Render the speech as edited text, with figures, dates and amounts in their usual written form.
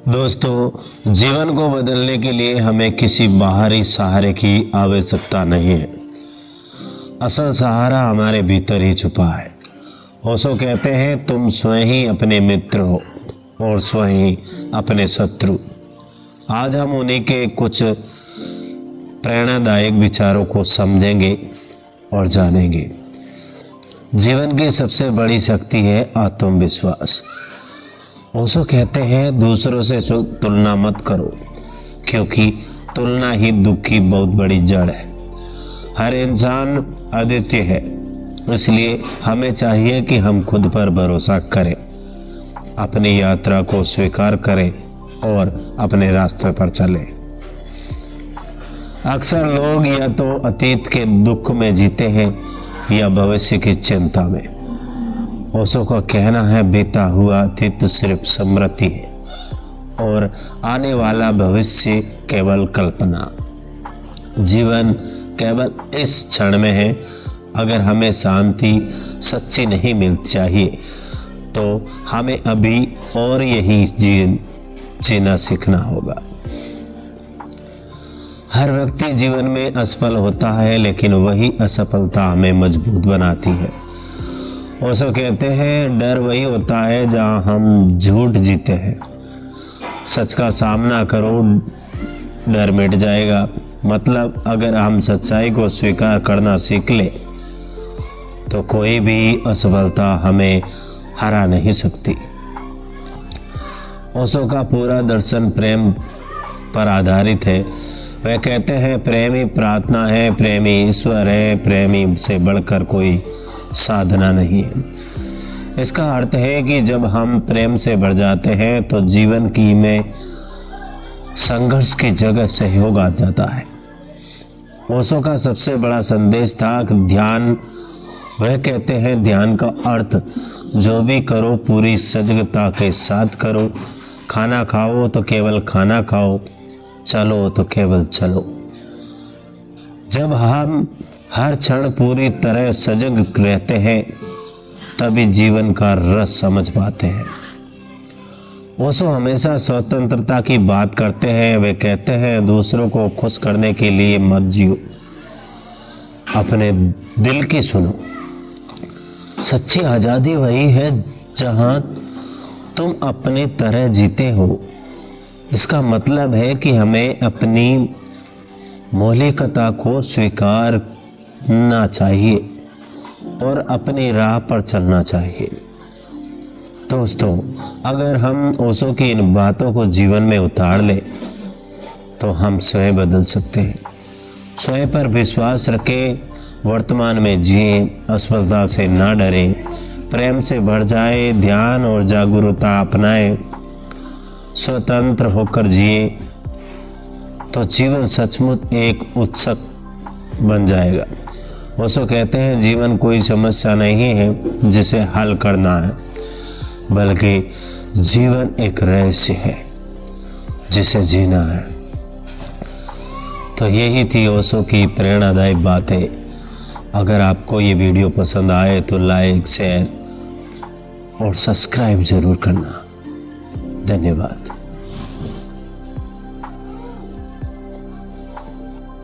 दोस्तों, जीवन को बदलने के लिए हमें किसी बाहरी सहारे की आवश्यकता नहीं है। असल सहारा हमारे भीतर ही छुपा है। ओशो कहते हैं, तुम स्वयं ही अपने मित्र हो और स्वयं ही अपने शत्रु। आज हम उन्हीं के कुछ प्रेरणादायक विचारों को समझेंगे और जानेंगे। जीवन की सबसे बड़ी शक्ति है आत्मविश्वास। ओशो कहते हैं, दूसरों से तुलना मत करो, क्योंकि तुलना ही दुख की बहुत बड़ी जड़ है। हर इंसान अद्वितीय है, इसलिए हमें चाहिए कि हम खुद पर भरोसा करें, अपनी यात्रा को स्वीकार करें और अपने रास्ते पर चलें। अक्सर लोग या तो अतीत के दुख में जीते हैं या भविष्य की चिंता में। ओशो का कहना है, बीता हुआ अतीत सिर्फ स्मृति है और आने वाला भविष्य केवल कल्पना। जीवन केवल इस क्षण में है। अगर हमें शांति सच्ची नहीं मिलती चाहिए तो हमें अभी और यही जीना सीखना होगा। हर व्यक्ति जीवन में असफल होता है, लेकिन वही असफलता हमें मजबूत बनाती है। ओशो कहते हैं, डर वही होता है जहां हम झूठ जीते हैं। सच का सामना करो, डर मिट जाएगा। मतलब अगर हम सच्चाई को स्वीकार करना सीख ले तो कोई भी असफलता हमें हरा नहीं सकती। ओशो का पूरा दर्शन प्रेम पर आधारित है। वह कहते हैं, प्रेम ही प्रार्थना है, प्रेम ही ईश्वर है, प्रेमी से बढ़कर कोई साधना नहीं है। इसका अर्थ है कि जब हम प्रेम से भर जाते हैं तो जीवन की में संघर्ष की जगह सहयोग आ जाता है। ओशो का सबसे बड़ा संदेश था ध्यान। वह कहते हैं, ध्यान का अर्थ जो भी करो पूरी सजगता के साथ करो। खाना खाओ तो केवल खाना खाओ, चलो तो केवल चलो। जब हम हर क्षण पूरी तरह सजग रहते हैं तभी जीवन का रस समझ पाते हैं। ओशो हमेशा स्वतंत्रता की बात करते हैं। वे कहते हैं, दूसरों को खुश करने के लिए मत जियो, अपने दिल की सुनो। सच्ची आज़ादी वही है जहां तुम अपनी तरह जीते हो। इसका मतलब है कि हमें अपनी मौलिकता को स्वीकार करना चाहिए और अपनी राह पर चलना चाहिए। दोस्तों, अगर हम ओशो की इन बातों को जीवन में उतार ले तो हम स्वयं बदल सकते हैं। स्वयं पर विश्वास रखें, वर्तमान में जिए, असफलता से ना डरें, प्रेम से भर जाए, ध्यान और जागरूकता अपनाएं, स्वतंत्र होकर जिए तो जीवन सचमुच एक उत्सव बन जाएगा। ओशो कहते हैं, जीवन कोई समस्या नहीं है जिसे हल करना है, बल्कि जीवन एक रहस्य है जिसे जीना है। तो यही थी ओशो की प्रेरणादायी बातें। अगर आपको ये वीडियो पसंद आए तो लाइक, शेयर और सब्सक्राइब जरूर करना। धन्यवाद।